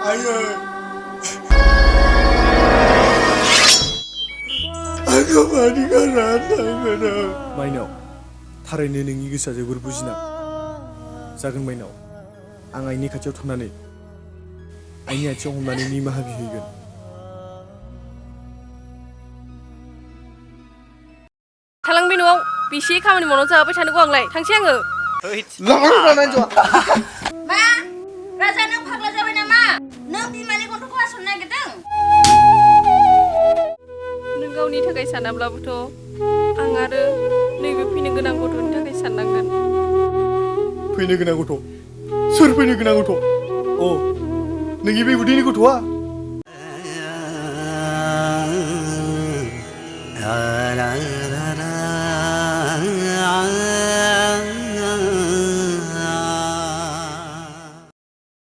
Ayo. Aku mandi karena. Mainao, थारैनो नोंनि गोसोआ जोबोर बुजिना. जागोन माइनाव, आं आइनि खाथियाव थांनानै आइनि आथिङाव हमनानै निमाहा बिहैगोन. थालांबाय न'आव बेसे खामानि मावनानै जाबाय थानांगौ आंलाय थांसै आङो. लांनानै ज'. मा राजा नों फाग्ला जाबाय नामा? नों बिमानि गन्थंखौ हास'नो नागिरदों? नों गावनि थाखाय सानाब्लाबोथ' आं आरो नैबे फैनो गोनां गथ'नि थाखाय साननांगोन. फैनो गोनां गथ'? सोर फैनो गोनां गथ'? अ, नोंनि बे उदैनि गथ'आ?